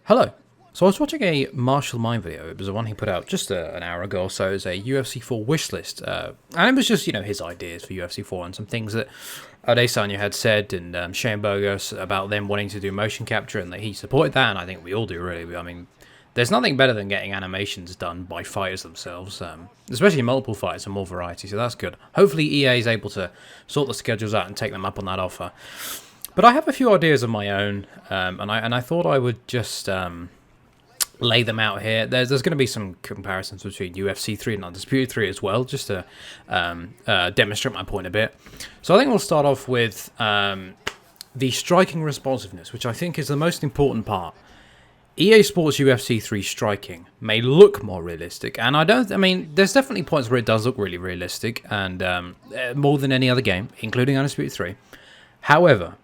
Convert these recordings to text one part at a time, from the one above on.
Hello. So I was watching a Marshall Mind video. It was the one he put out just an hour ago or so. It was a UFC 4 wishlist. And it was just, his ideas for UFC 4 and some things that Adesanya had said and Shane Burgos about them wanting to do motion capture and that he supported that. And I think we all do, really. I mean, there's nothing better than getting animations done by fighters themselves, especially multiple fighters and more variety. So that's good. Hopefully EA is able to sort the schedules out and take them up on that offer. But I have a few ideas of my own, and I thought I would just lay them out here. There's going to be some comparisons between UFC 3 and Undisputed 3 as well, just to demonstrate my point a bit. So I think we'll start off with the striking responsiveness, which I think is the most important part. EA Sports UFC 3 striking may look more realistic, and there's definitely points where it does look really realistic, and more than any other game, including Undisputed 3. However,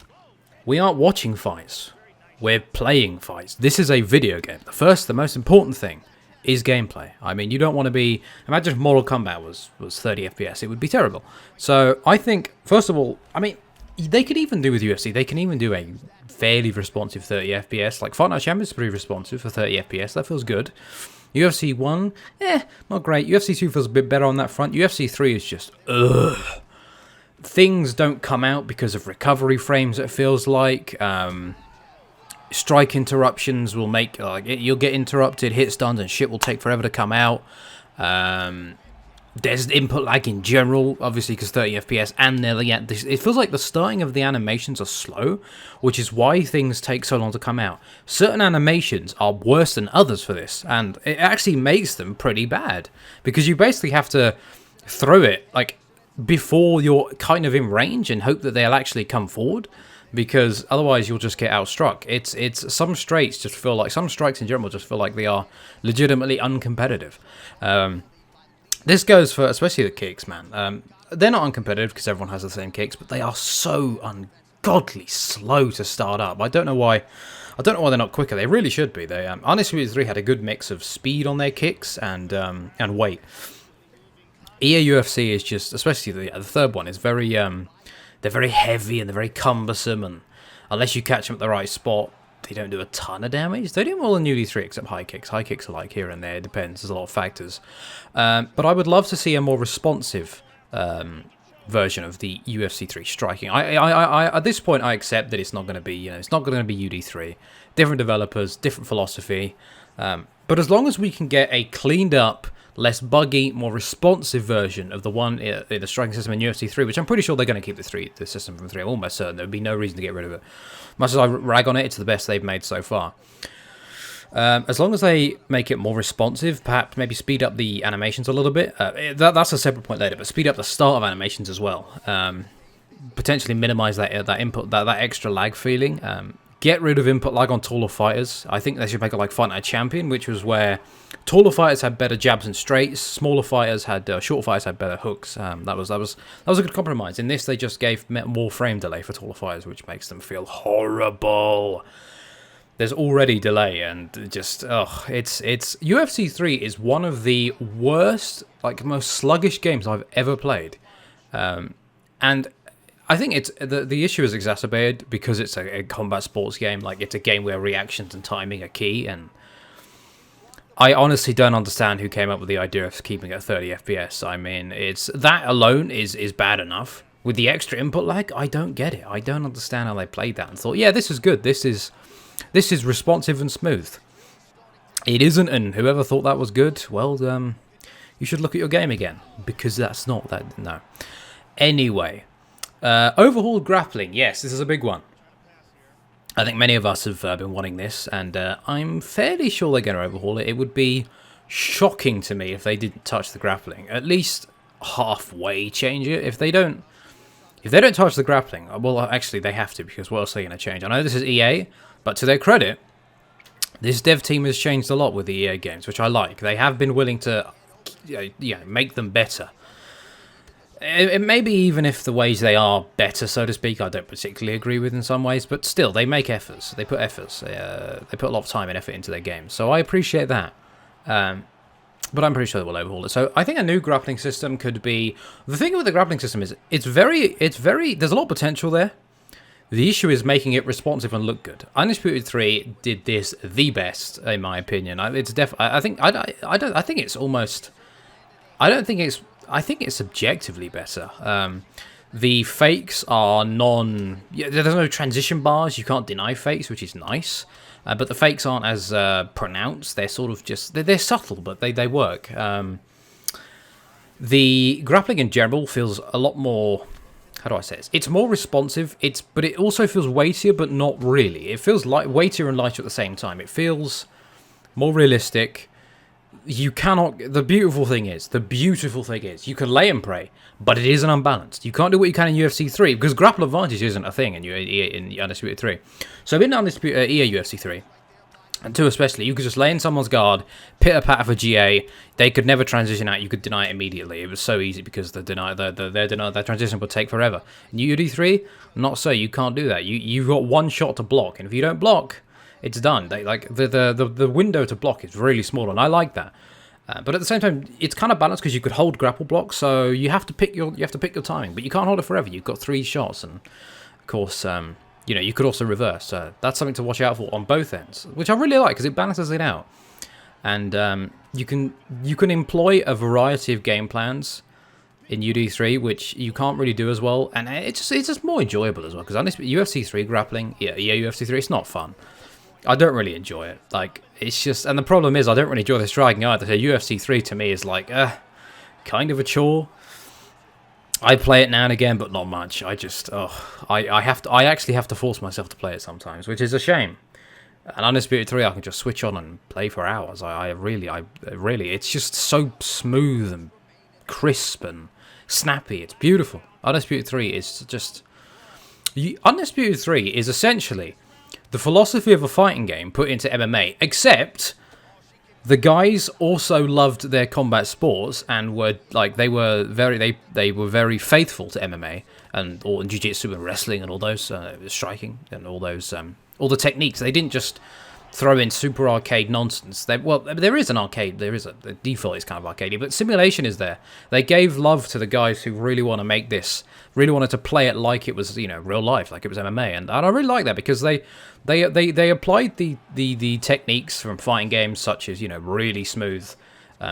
we aren't watching fights. We're playing fights. This is a video game. The most important thing is gameplay. I mean, you don't want to be... Imagine if Mortal Kombat was 30 FPS. It would be terrible. So, I think, first of all, they could even do with UFC. They can even do a fairly responsive 30 FPS. Like, Fight Night Champions is pretty responsive for 30 FPS. That feels good. UFC 1, not great. UFC 2 feels a bit better on that front. UFC 3 is just, ugh. Things don't come out because of recovery frames, it feels like. Strike interruptions will make... you'll get interrupted, hit stuns, and shit will take forever to come out. There's input lag in general, obviously, because 30 FPS, and it feels like the starting of the animations are slow, which is why things take so long to come out. Certain animations are worse than others for this, and it actually makes them pretty bad, because you basically have to throw it, before you're kind of in range and hope that they'll actually come forward, because otherwise you'll just get outstruck. It's some strikes in general just feel like they are legitimately uncompetitive. This goes for especially the kicks, man. They're not uncompetitive because everyone has the same kicks, but they are so ungodly slow to start up. I don't know why they're not quicker. They really should be. They Undisputed 3 had a good mix of speed on their kicks and weight. EA UFC is just, especially the third one, is very, they're very heavy and they're very cumbersome, and unless you catch them at the right spot, they don't do a ton of damage. They do more than UD3 except high kicks. High kicks are like here and there, it depends, there's a lot of factors. But I would love to see a more responsive version of the UFC 3 striking. I at this point, I accept that it's not going to be, it's not going to be UD3. Different developers, different philosophy. But as long as we can get a cleaned up, less buggy, more responsive version of the striking system in UFC 3, which I'm pretty sure they're going to keep the system from 3. I'm almost certain there would be no reason to get rid of it. Much as I rag on it, it's the best they've made so far. As long as they make it more responsive, perhaps maybe speed up the animations a little bit. That's a separate point later, but speed up the start of animations as well. Potentially minimize that input, that extra lag feeling. Get rid of input lag on taller fighters. I think they should make it like Fight Night Champion, which was where taller fighters had better jabs and straights, shorter fighters had better hooks. That was a good compromise. In this, they just gave more frame delay for taller fighters, which makes them feel horrible. There's already delay, and just it's UFC 3 is one of the worst, most sluggish games I've ever played, and I think it's the issue is exacerbated because it's a combat sports game. It's a game where reactions and timing are key, and I honestly don't understand who came up with the idea of keeping it at 30 FPS. I mean, it's that alone is bad enough. With the extra input lag, I don't get it. I don't understand how they played that and thought, yeah, this is good. This is responsive and smooth. It isn't, and whoever thought that was good, well, you should look at your game again, because that's not that. No. Anyway. Overhauled grappling, yes, this is a big one. I think many of us have been wanting this, and I'm fairly sure they're going to overhaul it. It would be shocking to me if they didn't touch the grappling. At least halfway change it. If they don't touch the grappling, well, actually they have to, because what else are they going to change? I know this is EA, but to their credit, this dev team has changed a lot with the EA games, which I like. They have been willing to, make them better. It maybe even if the ways they are better, so to speak, I don't particularly agree with in some ways, but still, they make efforts. They put efforts. They put a lot of time and effort into their games, so I appreciate that. But I'm pretty sure they will overhaul it. So I think a new grappling system could be... The thing with the grappling system is it's very... There's a lot of potential there. The issue is making it responsive and look good. Undisputed 3 did this the best, in my opinion. It's I think I think it's almost. I don't think it's. I think it's subjectively better. The fakes are there's no transition bars. You can't deny fakes, which is nice. But the fakes aren't as pronounced. They're sort of just they're subtle, but they work. The grappling in general feels a lot more. How do I say this? It's more responsive. But it also feels weightier, but not really. It feels weightier and lighter at the same time. It feels more realistic. You cannot. The beautiful thing is, you can lay and pray, but it isn't unbalanced. You can't do what you can in UFC 3 because grapple advantage isn't a thing in Undisputed 3. So in Undisputed UFC 3. And 2 especially, you could just lay in someone's guard, pitter-patter for GA, they could never transition out, you could deny it immediately. It was so easy because their transition would take forever. In UD3, not so, you can't do that. You've got one shot to block, and if you don't block, it's done. The window to block is really small, and I like that. But at the same time, it's kind of balanced because you could hold grapple blocks, so you have to pick your timing, but you can't hold it forever. You've got 3 shots, and of course, you could also reverse. So that's something to watch out for on both ends, which I really like because it balances it out. And you can employ a variety of game plans in UD3, which you can't really do as well, and it's just more enjoyable as well. Because UFC 3 grappling, UFC 3, it's not fun. I don't really enjoy it. Like it's just, and the problem is I don't really enjoy the striking either. So UFC 3 to me is like kind of a chore. I play it now and again, but not much. I actually have to force myself to play it sometimes, which is a shame. And Undisputed 3, I can just switch on and play for hours. I really, it's just so smooth and crisp and snappy. It's beautiful. Undisputed 3 is just... Undisputed 3 is essentially the philosophy of a fighting game put into MMA, except... The guys also loved their combat sports and were like they were very faithful to MMA and jiu-jitsu and wrestling and all those striking and all the techniques. They didn't just throw in super arcade nonsense. There is an arcade. The default is kind of arcadey, but simulation is there. They gave love to the guys who really want to make this, really wanted to play it like it was real life, like it was MMA, and I really like that because they applied the techniques from fighting games such as really smooth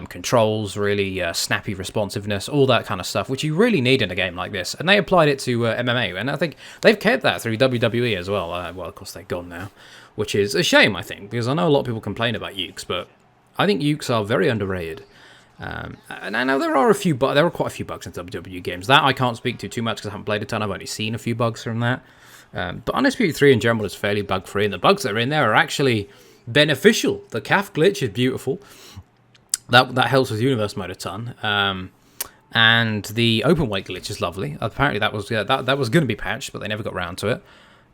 controls, really snappy responsiveness, all that kind of stuff, which you really need in a game like this, and they applied it to MMA, and I think they've kept that through WWE as well. Well, of course they're gone now, which is a shame, I think, because I know a lot of people complain about ukes, but I think ukes are very underrated. And I know there are quite a few bugs in WWE games. That I can't speak to too much because I haven't played a ton. I've only seen a few bugs from that. But Undisputed 3 in general is fairly bug-free, and the bugs that are in there are actually beneficial. The calf glitch is beautiful. That helps with universe mode a ton. And the open weight glitch is lovely. Apparently that was going to be patched, but they never got around to it.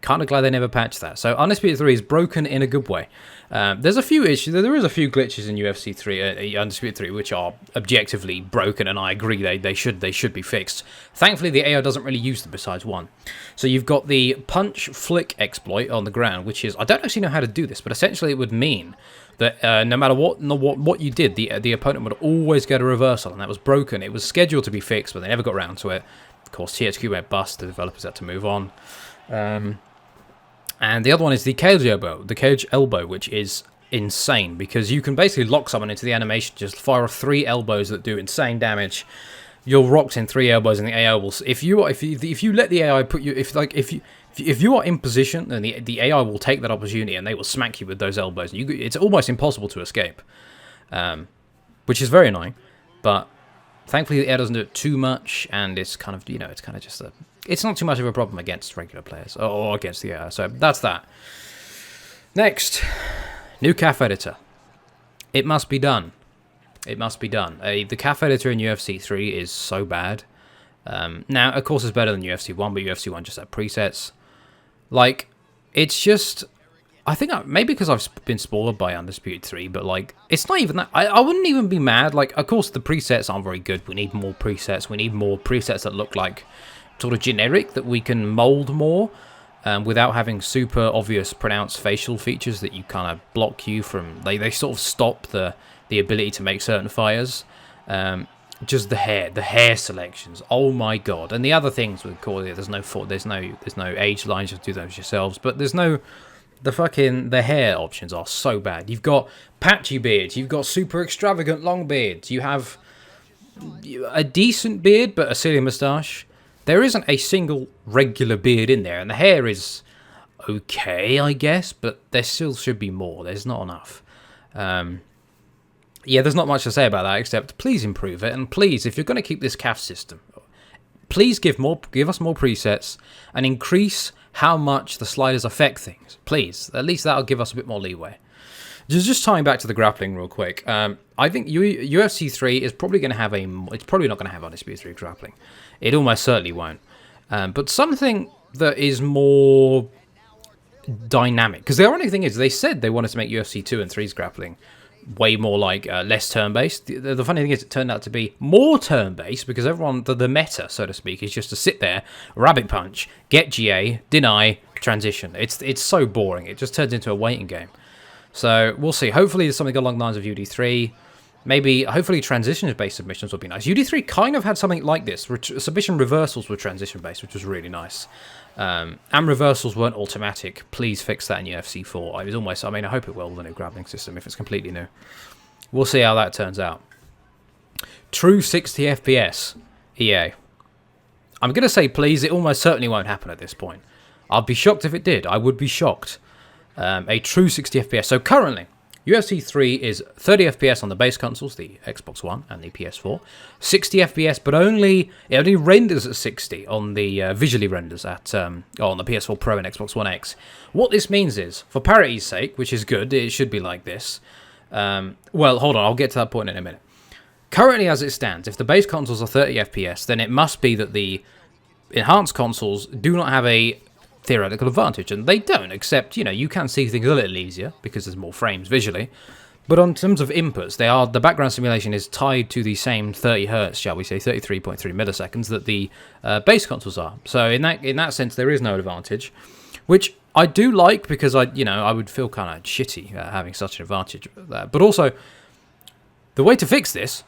Kind of glad they never patched that. So Undisputed 3 is broken in a good way. There's a few issues. There is a few glitches in UFC 3, Undisputed 3, which are objectively broken, and I agree they should be fixed. Thankfully, the AI doesn't really use them besides one. So you've got the punch flick exploit on the ground, which is, I don't actually know how to do this, but essentially it would mean that no matter what you did, the opponent would always get a reversal, and that was broken. It was scheduled to be fixed, but they never got around to it. Of course, THQ went bust. The developers had to move on. And the other one is the cage elbow, which is insane because you can basically lock someone into the animation, just fire off 3 elbows that do insane damage. You're rocked in 3 elbows, and the AI will. If you let the AI put you, if you are in position, then the AI will take that opportunity and they will smack you with those elbows. It's almost impossible to escape, which is very annoying. But thankfully, the AI doesn't do it too much, and it's kind of just a. It's not too much of a problem against regular players or against the AI. So that's that. Next, new CAF editor. It must be done. It must be done. The CAF editor in UFC 3 is so bad. Now, of course, it's better than UFC 1, but UFC 1 just had presets. Like, it's just... I think maybe because I've been spoiled by Undisputed 3, but, like, it's not even that... I wouldn't even be mad. Like, of course, the presets aren't very good. We need more presets. We need more presets that look like sort of generic, that we can mold more without having super obvious pronounced facial features that you kind of block you from... They sort of stop the ability to make certain fires. just the hair selections. Oh my god! And the other things with Cordia, there's no age lines. You have to do those yourselves. But there's no the hair options are so bad. You've got patchy beards. You've got super extravagant long beards. You have a decent beard, but a silly moustache. There isn't a single regular beard in there, and the hair is okay, I guess, but there still should be more. There's not enough. Yeah, there's not much to say about that, except please improve it, and please, if you're going to keep this CAF system, please give us more presets, and increase how much the sliders affect things. Please, at least that'll give us a bit more leeway. Just tying back to the grappling real quick, I think UFC 3 is probably going to have it's probably not going to have Undisputed 3 grappling. It almost certainly won't. But something that is more dynamic, because the only thing is, they said they wanted to make UFC 2 and 3's grappling way more like less turn-based. The funny thing is, it turned out to be more turn-based, because everyone, the meta, so to speak, is just to sit there, rabbit punch, get GA, deny, transition. It's so boring. It just turns into a waiting game. So we'll see. Hopefully there's something along the lines of UD3. Hopefully transition-based submissions will be nice. UD3 kind of had something like this. Submission reversals were transition-based, which was really nice. And reversals weren't automatic. Please fix that in UFC 4. I hope it will with the new grappling system if it's completely new. We'll see how that turns out. True 60 FPS, EA. I'm going to say please, it almost certainly won't happen at this point. I'd be shocked if it did. I would be shocked. A true 60 FPS. So currently, UFC 3 is 30 FPS on the base consoles, the Xbox One and the PS4. 60 FPS, but it only renders at 60 on the visually renders on the PS4 Pro and Xbox One X. What this means is, for parity's sake, which is good, it should be like this. Well, hold on, I'll get to that point in a minute. Currently, as it stands, if the base consoles are 30 FPS, then it must be that the enhanced consoles do not have a theoretical advantage, and they don't, except, you can see things a little easier because there's more frames visually. But on terms of inputs, the background simulation is tied to the same 30 hertz, shall we say, 33.3 milliseconds that the base consoles are. So in that sense, there is no advantage, which I do like, because I would feel kind of shitty having such an advantage there. But also, the way to fix this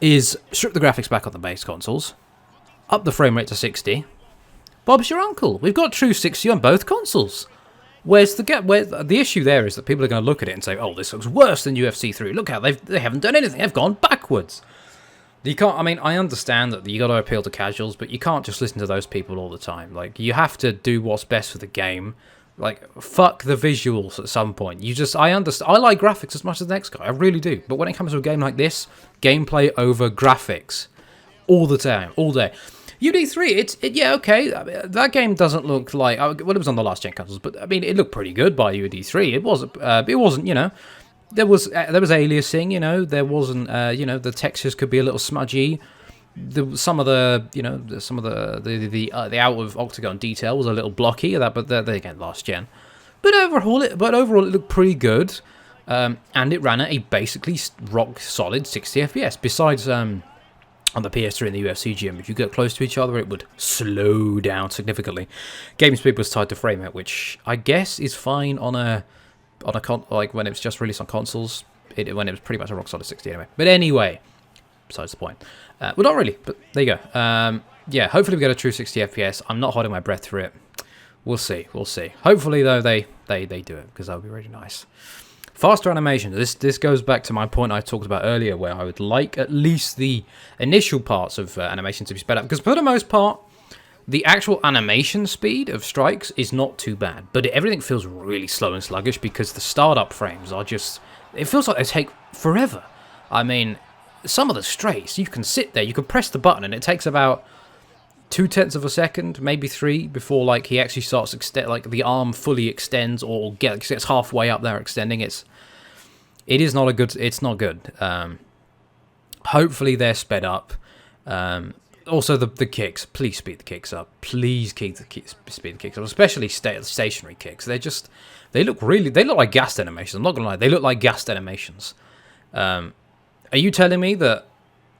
is strip the graphics back on the base consoles, up the frame rate to 60. Bob's your uncle. We've got true 60 on both consoles. Where's the gap? The issue there is that people are going to look at it and say, "Oh, this looks worse than UFC 3. Look how they haven't done anything. They've gone backwards." You can't. I understand that you got to appeal to casuals, but you can't just listen to those people all the time. Like, you have to do what's best for the game. Like, fuck the visuals at some point. I understand. I like graphics as much as the next guy. I really do. But when it comes to a game like this, gameplay over graphics, all the time, all day. UD3, okay. That game doesn't look like, it was on the last gen consoles, but it looked pretty good by UD3. It wasn't, there was aliasing, there wasn't, the textures could be a little smudgy. Some of the out of octagon detail was a little blocky. But again, last gen. But overall, it looked pretty good, and it ran at a basically rock solid 60 FPS. Besides, on the PS3 and the UFC gym, if you get close to each other, it would slow down significantly. Game speed was tied to frame rate, which I guess is fine on like when it was just released on consoles. When it was pretty much a rock solid 60 anyway. But anyway, besides the point. Well, not really, but there you go. Yeah, hopefully we get a true 60 FPS. I'm not holding my breath for it. We'll see. Hopefully, though, they do it, because that would be really nice. Faster animation. This goes back to my point I talked about earlier, where I would like at least the initial parts of animation to be sped up, because for the most part, the actual animation speed of strikes is not too bad, but everything feels really slow and sluggish because the startup frames are just... It feels like they take forever. Some of the straights, you can sit there, you can press the button, and it takes about 0.2 of a second, maybe 3, before he actually starts the arm fully extends or gets halfway up there extending. It's not good. Hopefully they're sped up. Also the kicks, please speed the kicks up. Please speed the kicks up, especially stationary kicks. They look like gassed animations. I'm not gonna lie, they look like gassed animations. Are you telling me that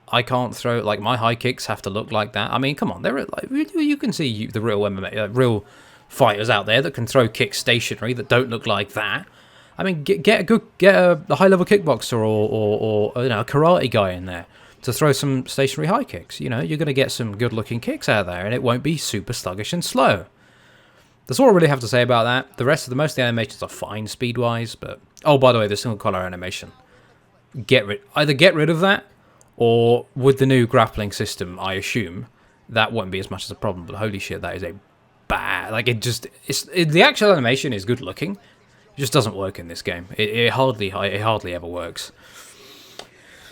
I can't throw, my high kicks have to look like that? Come on, you can see the real MMA, real fighters out there that can throw kicks stationary that don't look like that. Get a high level kickboxer or a karate guy in there. to throw some stationary high kicks. You know, you're going to get some good-looking kicks out there, and it won't be super sluggish and slow. That's all I really have to say about that. The rest of most of the animations are fine speed-wise, but... Oh, by the way, the single color animation. Either get rid of that, or with the new grappling system, I assume, that won't be as much as a problem, but holy shit, that is a bad... Like, the actual animation is good-looking. It just doesn't work in this game. It hardly ever works.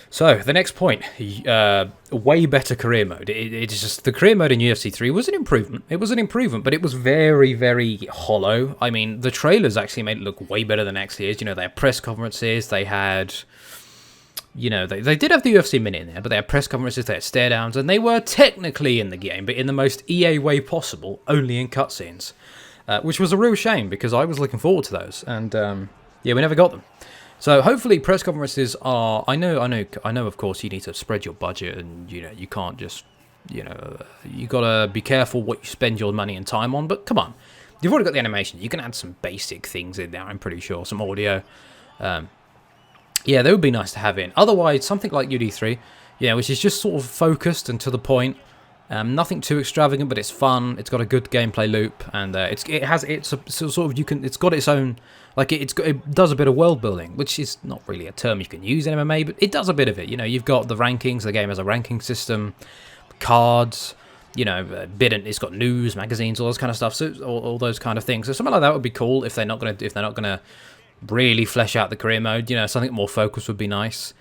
So, the next point, way better career mode. It's just, the career mode in UFC 3 was an improvement. It was an improvement, but it was very, very hollow. I mean, the trailers actually made it look way better than it actually is. You know, they had press conferences, they had, you know, they did have the UFC minute in there, but they had press conferences, they had stare downs, and they were technically in the game, but in the most EA way possible, only in cutscenes. Which was a real shame, because I was looking forward to those, and yeah, we never got them. So hopefully press conferences are... I know. Of course, you need to spread your budget, and you know you can't just, you know, you gotta be careful what you spend your money and time on. But come on, you've already got the animation. You can add some basic things in there. I'm pretty sure some audio. Yeah, they would be nice to have in. Otherwise, something like UD3, yeah, which is just sort of focused and to the point. Nothing too extravagant, but it's fun. It's got a good gameplay loop, and it's got its own, like it does a bit of world building, which is not really a term you can use in MMA, but it does a bit of it. You know, you've got the rankings. The game has a ranking system, cards. You know, it's got news, magazines, all those kind of stuff. So all those kind of things. So something like that would be cool if they're not gonna really flesh out the career mode. You know, something more focused would be nice.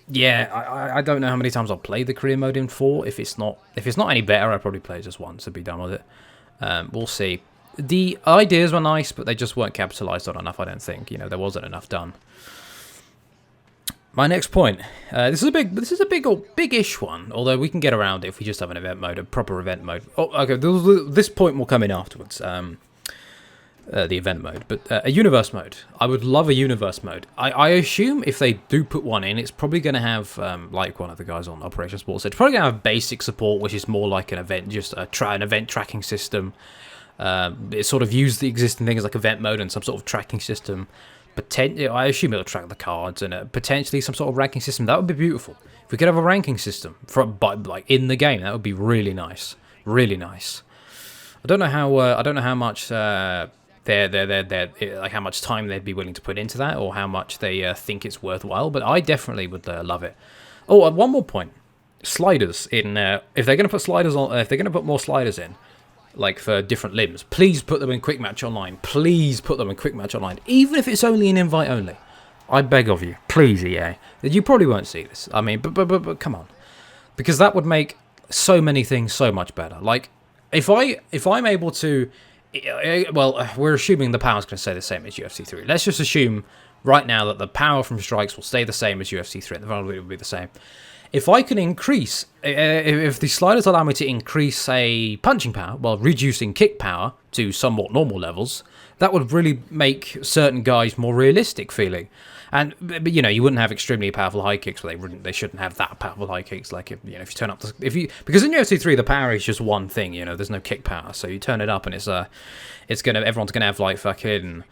Yeah, I don't know how many times I'll play the career mode in 4. If it's not any better, I'll probably play it just once and be done with it. We'll see. The ideas were nice, but they just weren't capitalized on enough, I don't think. You know, there wasn't enough done. My next point. This is a big-ish one, although we can get around it if we just have an event mode, a proper event mode. Oh, okay, this point will come in afterwards. The event mode, but a universe mode. I would love a universe mode. I assume if they do put one in, it's probably going to have, like one of the guys on Operation Sports said, it's probably going to have basic support, which is more like an event, just an event tracking system. It sort of use the existing things like event mode and some sort of tracking system. I assume it'll track the cards and potentially some sort of ranking system. That would be beautiful. If we could have a ranking system like in the game, that would be really nice. Really nice. I don't know how much. Like how much time they'd be willing to put into that, or how much they think it's worthwhile. But I definitely would love it. Oh, one more point: sliders in. If they're going to put sliders on, if they're going to put more sliders in, like for different limbs, please put them in Quick Match Online. Please put them in Quick Match Online, even if it's only an invite only. I beg of you, please, EA. You probably won't see this. I mean, but come on, because that would make so many things so much better. Like if I'm able to. Well, we're assuming the power's going to stay the same as UFC 3. Let's just assume right now that the power from strikes will stay the same as UFC 3. The vulnerability will be the same. If I can increase... If the sliders allow me to increase, say, punching power, while reducing kick power to somewhat normal levels, that would really make certain guys more realistic feeling. But you know, you wouldn't have extremely powerful high kicks, but they shouldn't have that powerful high kicks. Like if you turn up because in UFC 3 the power is just one thing. You know, there's no kick power, so you turn it up and everyone's gonna have like fucking,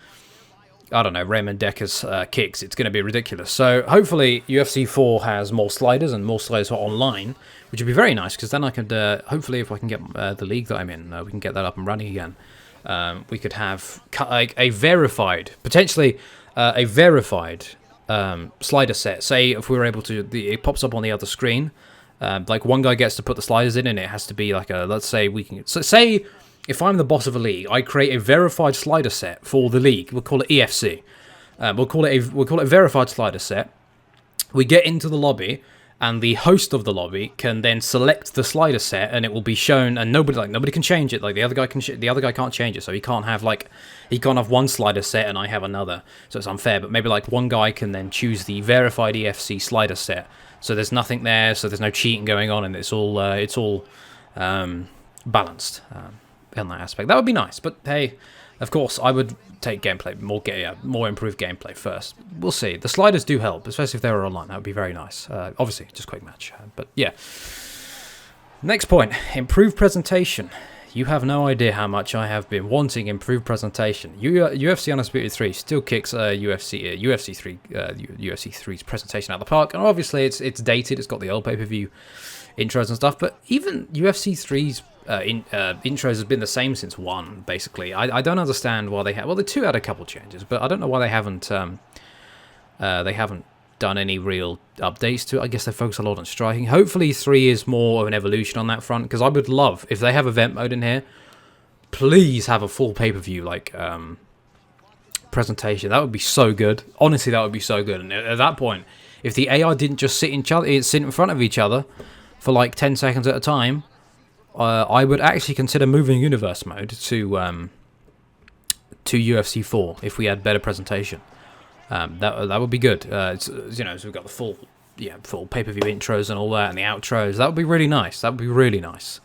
I don't know, Raymond Decker's kicks. It's gonna be ridiculous. So hopefully UFC 4 has more sliders and more sliders for online, which would be very nice because then I could hopefully if I can get the league that I'm in, we can get that up and running again. We could have like a verified, potentially. A verified slider set. Say if we were able to, it pops up on the other screen. Like one guy gets to put the sliders in, and it has to be like let's say we can. So say if I'm the boss of a league, I create a verified slider set for the league. We'll call it EFC. We'll call it a verified slider set. We get into the lobby, and the host of the lobby can then select the slider set, and it will be shown, and nobody can change it. Like the other guy can't change it, so he can't have one slider set and I have another, so it's unfair. But maybe like one guy can then choose the verified EFC slider set, so there's nothing there, so there's no cheating going on, and it's all balanced in that aspect. That would be nice, but hey. Of course, I would take gameplay, more improved gameplay first. We'll see. The sliders do help, especially if they were online. That would be very nice. Obviously, just quick match. But yeah. Next point, improved presentation. you have no idea how much I have been wanting improved presentation. UFC Undisputed 3 still kicks UFC 3 UFC 3's presentation out of the park, and obviously it's dated. It's got the old pay-per-view intros and stuff, but even UFC 3's intros has been the same since 1, basically. I don't understand why they have. Well, the 2 had a couple changes, but I don't know why they haven't done any real updates to it. I guess they focus a lot on striking. Hopefully 3 is more of an evolution on that front, because I would love, if they have event mode in here, please have a full pay-per-view like presentation. That would be so good. Honestly, that would be so good. And at that point, if the AI didn't just sit in front of each other for like 10 seconds at a time, I would actually consider moving universe mode to UFC 4 if we had better presentation. That would be good. So we've got the full pay-per-view intros and all that, and the outros. That would be really nice. That would be really nice.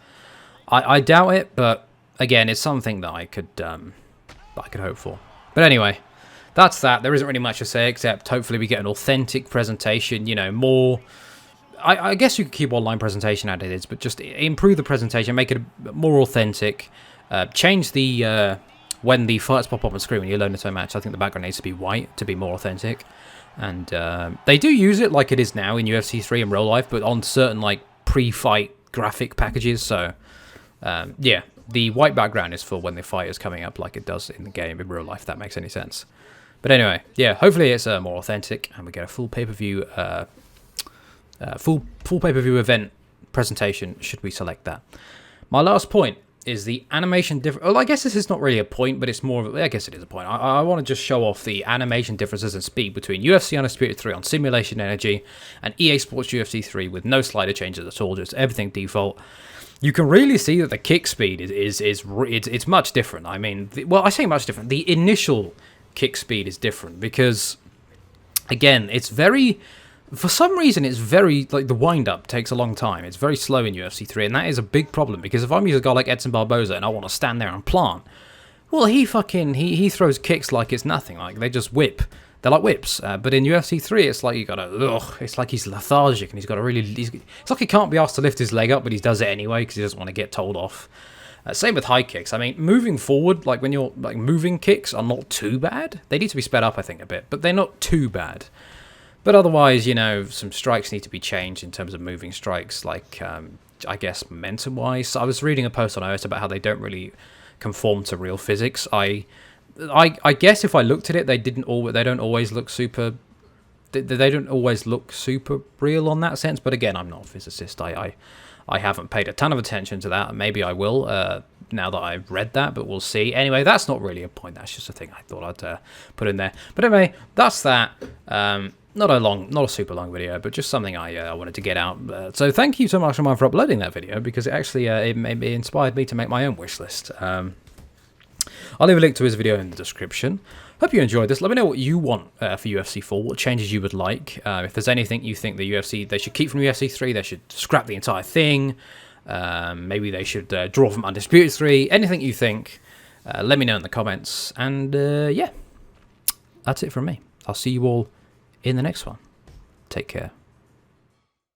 I doubt it, but again, it's something that I could hope for. But anyway, that's that. There isn't really much to say except hopefully we get an authentic presentation. More. I guess you could keep online presentation as it is, but just improve the presentation, make it more authentic. Change the when the fights pop up on screen when you load into a match. I think the background needs to be white to be more authentic. And they do use it like it is now in UFC 3 in real life, but on certain like pre-fight graphic packages. So yeah, the white background is for when the fight is coming up like it does in the game in real life, if that makes any sense. But anyway, yeah, hopefully it's more authentic and we get a full pay-per-view full pay-per-view event presentation should we select that. My last point is the animation difference. Well, I guess this is not really a point, but it's more of a, I guess it is a point. I want to just show off the animation differences in speed between UFC Undisputed 3 on Simulation Energy and EA Sports UFC 3 with no slider changes at all, just everything default. You can really see that the kick speed is much different. I mean, I say much different. The initial kick speed is different because, again, it's very... For some reason, it's very, like, the wind-up takes a long time. It's very slow in UFC 3, and that is a big problem, because if I'm using a guy like Edson Barboza and I want to stand there and plant, well, he throws kicks like it's nothing. Like, they just whip. They're like whips. But in UFC 3, it's like you gotta, it's like he's lethargic, and he's got to really, it's like he can't be asked to lift his leg up, but he does it anyway, because he doesn't want to get told off. Same with high kicks. I mean, moving forward, like, when you're, like, moving kicks are not too bad. They need to be sped up, I think, a bit, but they're not too bad. But otherwise, some strikes need to be changed in terms of moving strikes, like, I guess, momentum-wise. I was reading a post on iOS about how they don't really conform to real physics. I guess if I looked at it, they don't always look super... They don't always look super real on that sense. But again, I'm not a physicist. I haven't paid a ton of attention to that. Maybe I will now that I've read that, but we'll see. Anyway, that's not really a point. That's just a thing I thought I'd put in there. But anyway, that's that. Not a super long video, but just something I wanted to get out. So thank you so much, Ryan, for uploading that video, because it actually it inspired me to make my own wish list. I'll leave a link to his video in the description. Hope you enjoyed this. Let me know what you want for UFC 4, what changes you would like. If there's anything you think the UFC they should keep from UFC 3, they should scrap the entire thing. Maybe they should draw from Undisputed 3. Anything you think, let me know in the comments. And yeah, that's it from me. I'll see you all in the next one. Take care.